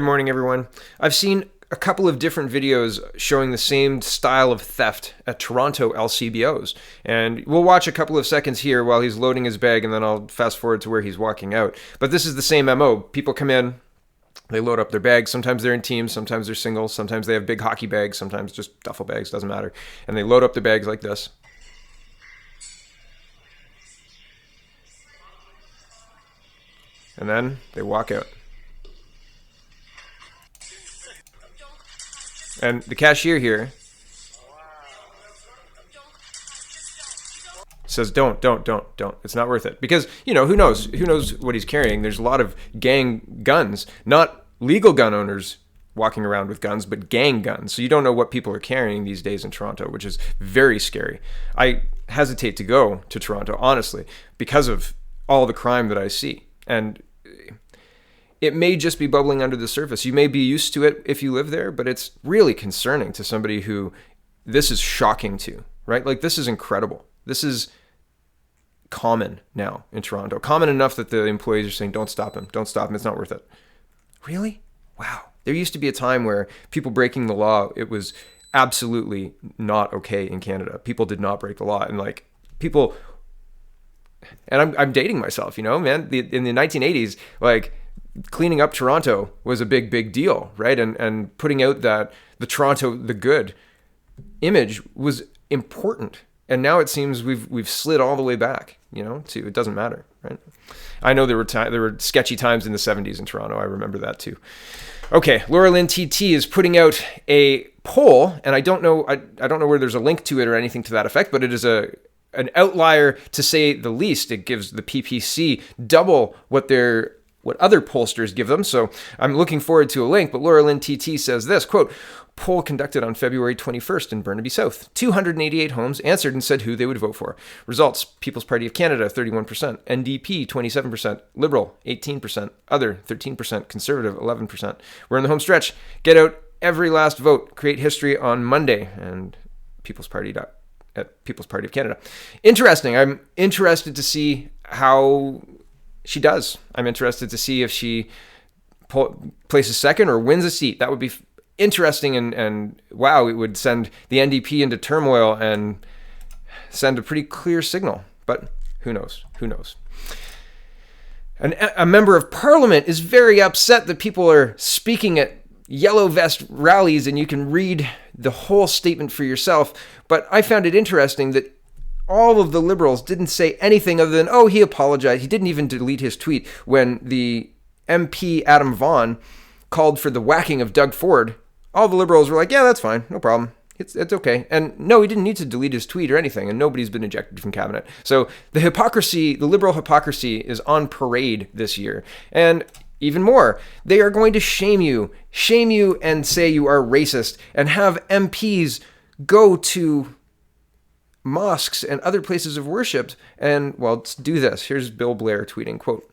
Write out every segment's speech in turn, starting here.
Good morning, everyone. I've seen a couple of different videos showing the same style of theft at Toronto LCBOs. And we'll watch a couple of seconds here while he's loading his bag, and then I'll fast forward to where he's walking out. But this is the same MO. People come in, they load up their bags. Sometimes they're in teams, sometimes they're singles, sometimes they have big hockey bags, sometimes just duffel bags, doesn't matter. And they load up their bags like this. And then they walk out. And the cashier here says, don't. It's not worth it. Because, who knows? Who knows what he's carrying? There's a lot of gang guns, not legal gun owners walking around with guns, but gang guns. So you don't know what people are carrying these days in Toronto, which is very scary. I hesitate to go to Toronto, honestly, because of all the crime that I see. And it may just be bubbling under the surface. You may be used to it if you live there, but it's really concerning to somebody who this is shocking to, right? Like, this is incredible. This is common now in Toronto. Common enough that the employees are saying, don't stop him. It's not worth it. Really? Wow. There used to be a time where people breaking the law, it was absolutely not okay in Canada. People did not break the law. And people, and I'm dating myself, man, in the 1980s, cleaning up Toronto was a big deal, right? And putting out that the Toronto the good image was important. And now it seems we've slid all the way back, to it doesn't matter, right? I know there were sketchy times in the 70s in Toronto. I remember that too. Okay, Lynn TT is putting out a poll, and I don't know where there's a link to it or anything to that effect, but it is an outlier to say the least. It gives the PPC double what other pollsters give them. So I'm looking forward to a link, but Lynn TT says this, quote, poll conducted on February 21st in Burnaby South. 288 homes answered and said who they would vote for. Results, People's Party of Canada, 31%, NDP, 27%, Liberal, 18%, Other, 13%, Conservative, 11%. We're in the home stretch. Get out every last vote. Create history on Monday. And People's Party of Canada. Interesting. I'm interested to see how she does. I'm interested to see if she places second or wins a seat. That would be interesting, and wow, it would send the NDP into turmoil and send a pretty clear signal. But who knows? And a member of parliament is very upset that people are speaking at yellow vest rallies, and you can read the whole statement for yourself. But I found it interesting that all of the Liberals didn't say anything other than, he apologized. He didn't even delete his tweet when the MP Adam Vaughan called for the whacking of Doug Ford. All the Liberals were like, yeah, that's fine. No problem. It's okay. And no, he didn't need to delete his tweet or anything, and nobody's been ejected from cabinet. So the Liberal hypocrisy is on parade this year. And even more, they are going to shame you and say you are racist, and have MPs go to mosques and other places of worship and, let's do this. Here's Bill Blair tweeting, quote,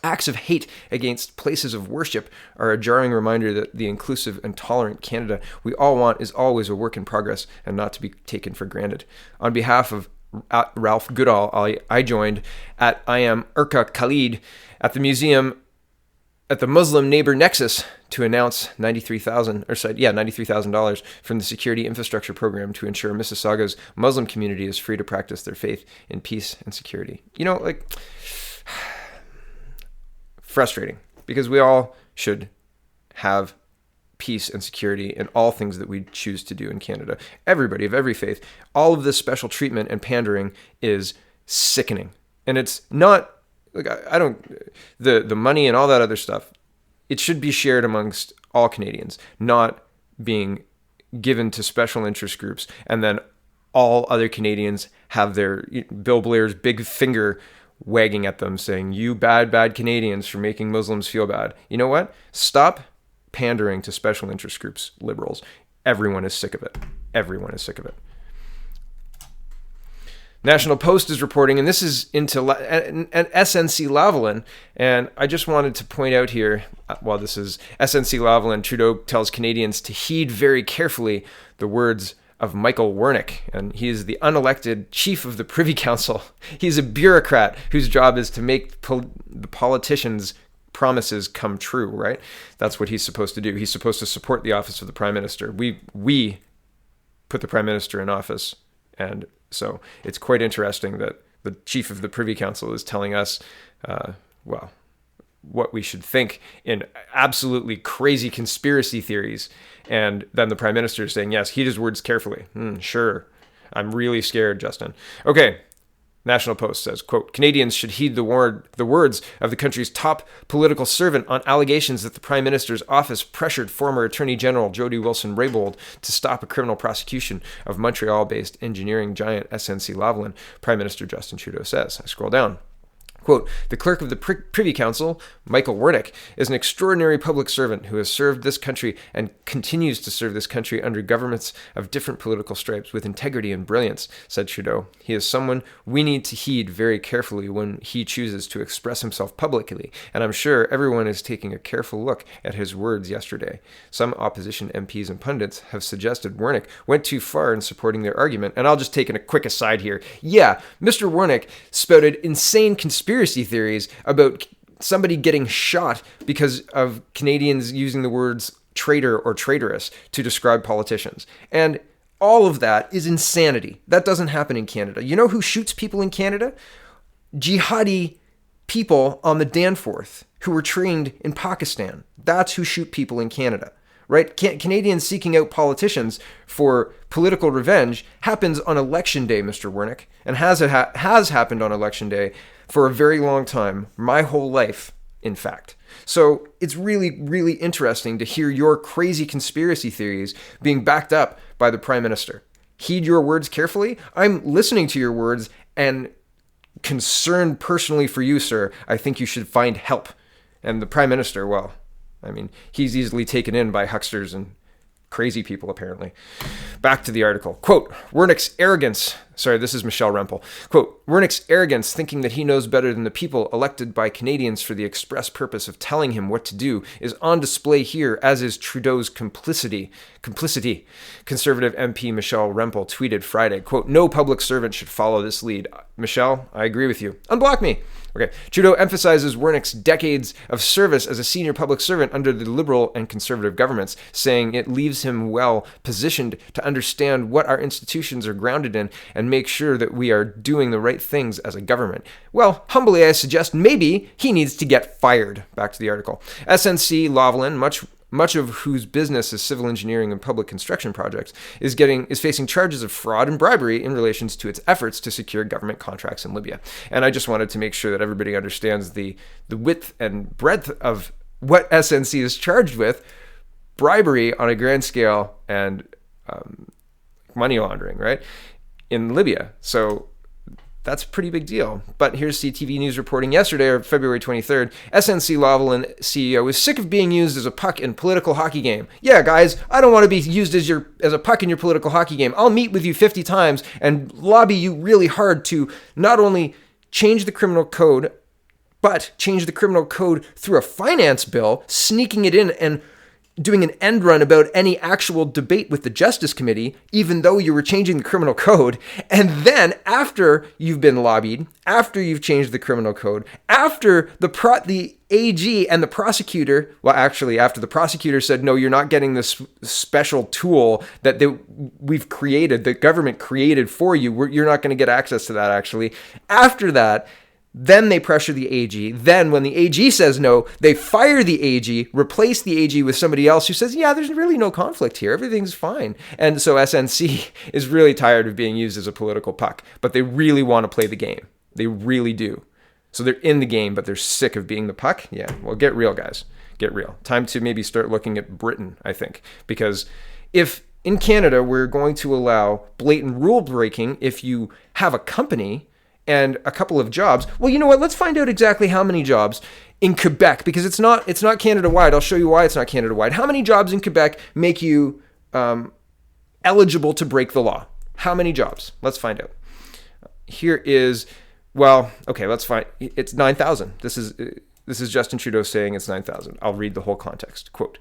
acts of hate against places of worship are a jarring reminder that the inclusive and tolerant Canada we all want is always a work in progress and not to be taken for granted. On behalf of Ralph Goodall, I joined at I am Urka Khalid at the museum at the Muslim Neighbor Nexus to announce $93,000 from the Security Infrastructure Program to ensure Mississauga's Muslim community is free to practice their faith in peace and security. Frustrating, because we all should have peace and security in all things that we choose to do in Canada. Everybody of every faith. All of this special treatment and pandering is sickening. And it's not, the money and all that other stuff, it should be shared amongst all Canadians, not being given to special interest groups, and then all other Canadians have their Bill Blair's big finger wagging at them saying, you bad Canadians for making Muslims feel bad. You know what? Stop pandering to special interest groups, Liberals. Everyone is sick of it. National Post is reporting, and this is into SNC Lavalin, and I just wanted to point out here, while this is SNC Lavalin, Trudeau tells Canadians to heed very carefully the words of Michael Wernick, and he is the unelected chief of the Privy Council. He's a bureaucrat whose job is to make the politicians promises come true, right? That's what he's supposed to do. He's supposed to support the office of the Prime Minister. We put the Prime Minister in office. And so it's quite interesting that the chief of the Privy Council is telling us, what we should think in absolutely crazy conspiracy theories. And then the Prime Minister is saying, yes, heed his words carefully. Sure. I'm really scared, Justin. Okay. National Post says, quote, Canadians should heed the words of the country's top political servant on allegations that the Prime Minister's office pressured former Attorney General Jody Wilson-Raybould to stop a criminal prosecution of Montreal-based engineering giant SNC Lavalin, Prime Minister Justin Trudeau says. I scroll down. Quote, the clerk of the Privy Council, Michael Wernick, is an extraordinary public servant who has served this country and continues to serve this country under governments of different political stripes with integrity and brilliance, said Trudeau. He is someone we need to heed very carefully when he chooses to express himself publicly, and I'm sure everyone is taking a careful look at his words yesterday. Some opposition MPs and pundits have suggested Wernick went too far in supporting their argument, and I'll just take a quick aside here. Yeah, Mr. Wernick spouted insane conspiracy theories about somebody getting shot because of Canadians using the words traitor or traitorous to describe politicians. And all of that is insanity. That doesn't happen in Canada. You know who shoots people in Canada? Jihadi people on the Danforth who were trained in Pakistan. That's who shoot people in Canada. Right? Canadians seeking out politicians for political revenge happens on election day, Mr. Wernick, and has happened on election day for a very long time, my whole life, in fact. So it's really, really interesting to hear your crazy conspiracy theories being backed up by the Prime Minister. Heed your words carefully. I'm listening to your words and concerned personally for you, sir. I think you should find help. And the Prime Minister, well, I mean, he's easily taken in by hucksters and crazy people, apparently. Back to the article. Quote, Wernick's arrogance. Sorry, this is Michelle Rempel. Quote, Wernick's arrogance, thinking that he knows better than the people elected by Canadians for the express purpose of telling him what to do, is on display here, as is Trudeau's complicity. Conservative MP Michelle Rempel tweeted Friday, quote, no public servant should follow this lead. Michelle, I agree with you. Unblock me. Okay. Trudeau emphasizes Wernick's decades of service as a senior public servant under the Liberal and Conservative governments, saying it leaves him well positioned to understand what our institutions are grounded in and make sure that we are doing the right things as a government. Well, humbly, I suggest maybe he needs to get fired. Back to the article. SNC Lavalin, much of whose business is civil engineering and public construction projects, is facing charges of fraud and bribery in relation to its efforts to secure government contracts in Libya. And I just wanted to make sure that everybody understands the width and breadth of what SNC is charged with: bribery on a grand scale and money laundering, right, in Libya. So that's a pretty big deal. But here's CTV News reporting yesterday, or February 23rd, SNC Lavalin CEO is sick of being used as a puck in political hockey game. Yeah, guys, I don't want to be used as a puck in your political hockey game. I'll meet with you 50 times and lobby you really hard to not only change the criminal code, but change the criminal code through a finance bill, sneaking it in and doing an end run about any actual debate with the Justice Committee, even though you were changing the criminal code. And then after you've been lobbied, after you've changed the criminal code, after the AG and the prosecutor, well, actually, after the prosecutor said, no, you're not getting this special tool that we've created, the government created for you, you're not going to get access to that, actually. After that, then they pressure the AG. Then when the AG says no, they fire the AG, replace the AG with somebody else who says, yeah, there's really no conflict here. Everything's fine. And so SNC is really tired of being used as a political puck, but they really want to play the game. They really do. So they're in the game, but they're sick of being the puck. Yeah, well, get real, guys. Get real. Time to maybe start looking at Britain, I think. Because if in Canada we're going to allow blatant rule breaking if you have a company and a couple of jobs. Well, you know what? Let's find out exactly how many jobs in Quebec, because it's not Canada-wide. I'll show you why it's not Canada-wide. How many jobs in Quebec make you eligible to break the law? How many jobs? Let's find out. Here is, well, okay, let's find. It's 9,000. This is Justin Trudeau saying it's 9,000. I'll read the whole context. Quote,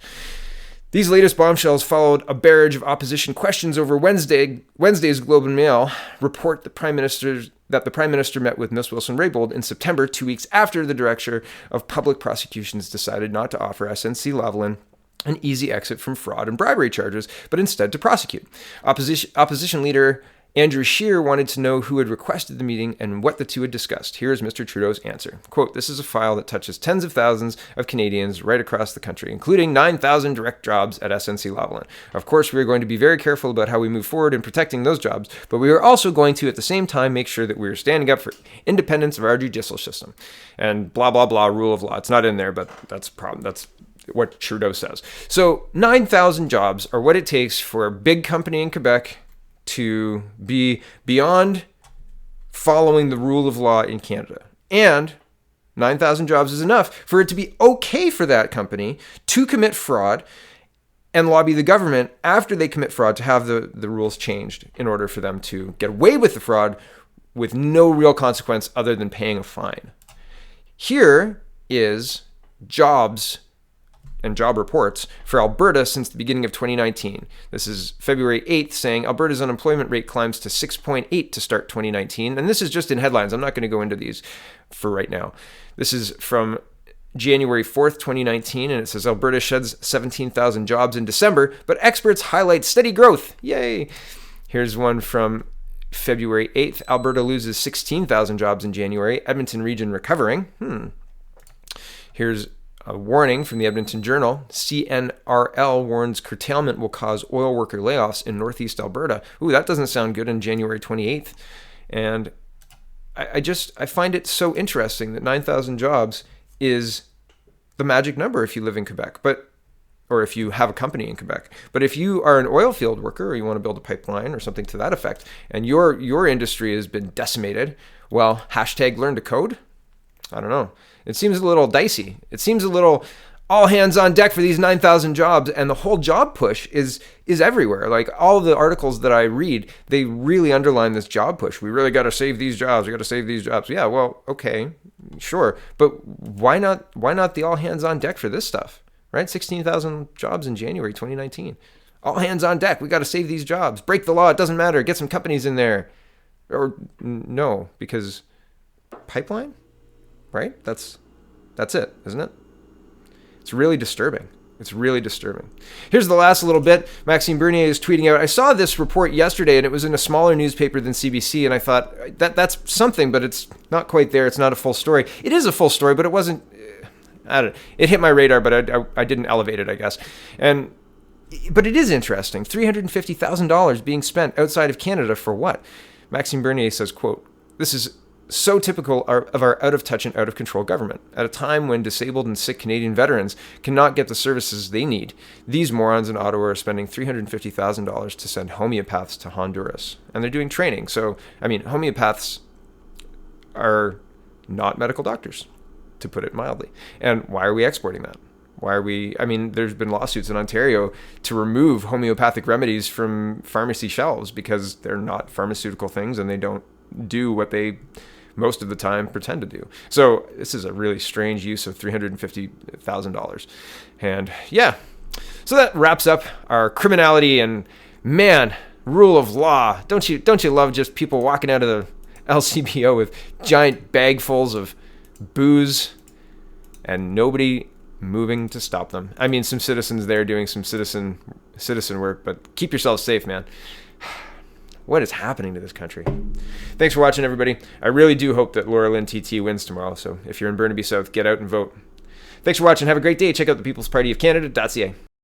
These latest bombshells followed a barrage of opposition questions over Wednesday's Globe and Mail report that the Prime Minister met with Miss Wilson-Raybould in September, 2 weeks after the Director of Public Prosecutions decided not to offer SNC Lavalin an easy exit from fraud and bribery charges, but instead to prosecute. Opposition leader Andrew Scheer wanted to know who had requested the meeting and what the two had discussed. Here is Mr. Trudeau's answer. Quote, "This is a file that touches tens of thousands of Canadians right across the country, including 9,000 direct jobs at SNC Lavalin. Of course, we are going to be very careful about how we move forward in protecting those jobs, but we are also going to, at the same time, make sure that we are standing up for independence of our judicial system." And blah, blah, blah, rule of law. It's not in there, but that's a problem. That's what Trudeau says. So 9,000 jobs are what it takes for a big company in Quebec to be beyond following the rule of law in Canada. And 9,000 jobs is enough for it to be okay for that company to commit fraud and lobby the government after they commit fraud to have the rules changed in order for them to get away with the fraud with no real consequence other than paying a fine. Here is jobs and job reports for Alberta since the beginning of 2019. This is February 8th saying Alberta's unemployment rate climbs to 6.8 to start 2019. And this is just in headlines. I'm not going to go into these for right now. This is from January 4th, 2019, and it says Alberta sheds 17,000 jobs in December, but experts highlight steady growth. Yay! Here's one from February 8th. Alberta loses 16,000 jobs in January. Edmonton region recovering. Here's a warning from the Edmonton Journal. CNRL warns curtailment will cause oil worker layoffs in Northeast Alberta. Ooh, that doesn't sound good on January 28th. And I find it so interesting that 9,000 jobs is the magic number if you live in Quebec, or if you have a company in Quebec. But if you are an oil field worker or you want to build a pipeline or something to that effect, and your industry has been decimated, well, #learn to code? I don't know. It seems a little dicey. It seems a little all hands on deck for these 9,000 jobs, and the whole job push is everywhere. Like all of the articles that I read, they really underline this job push. We really got to save these jobs. We got to save these jobs. Yeah, well, okay, sure, but why not the all hands on deck for this stuff, right? 16,000 jobs in January 2019. All hands on deck. We got to save these jobs. Break the law. It doesn't matter. Get some companies in there, or no, because pipeline. Right? That's it, isn't it? It's really disturbing. It's really disturbing. Here's the last little bit. Maxime Bernier is tweeting out, I saw this report yesterday and it was in a smaller newspaper than CBC, and I thought that's something, but it's not quite there. It's not a full story. It is a full story, but it wasn't, I don't know. It hit my radar, but I didn't elevate it, I guess. But it is interesting. $350,000 being spent outside of Canada for what? Maxime Bernier says, quote, "This is so typical of our out-of-touch and out-of-control government. At a time when disabled and sick Canadian veterans cannot get the services they need, these morons in Ottawa are spending $350,000 to send homeopaths to Honduras. And they're doing training. So, I mean, homeopaths are not medical doctors, to put it mildly. And why are we exporting that? There's been lawsuits in Ontario to remove homeopathic remedies from pharmacy shelves because they're not pharmaceutical things and they don't do what they most of the time pretend to do. So this is a really strange use of $350,000. And yeah, so that wraps up our criminality and, man, rule of law. Don't you love just people walking out of the LCBO with giant bagfuls of booze and nobody moving to stop them? I mean, some citizens there doing some citizen work, but keep yourselves safe, man. What is happening to this country? Thanks for watching, everybody. I really do hope that Laura Lynn TT wins tomorrow. So if you're in Burnaby South, get out and vote. Thanks for watching. Have a great day. Check out the People's Party of Canada.ca.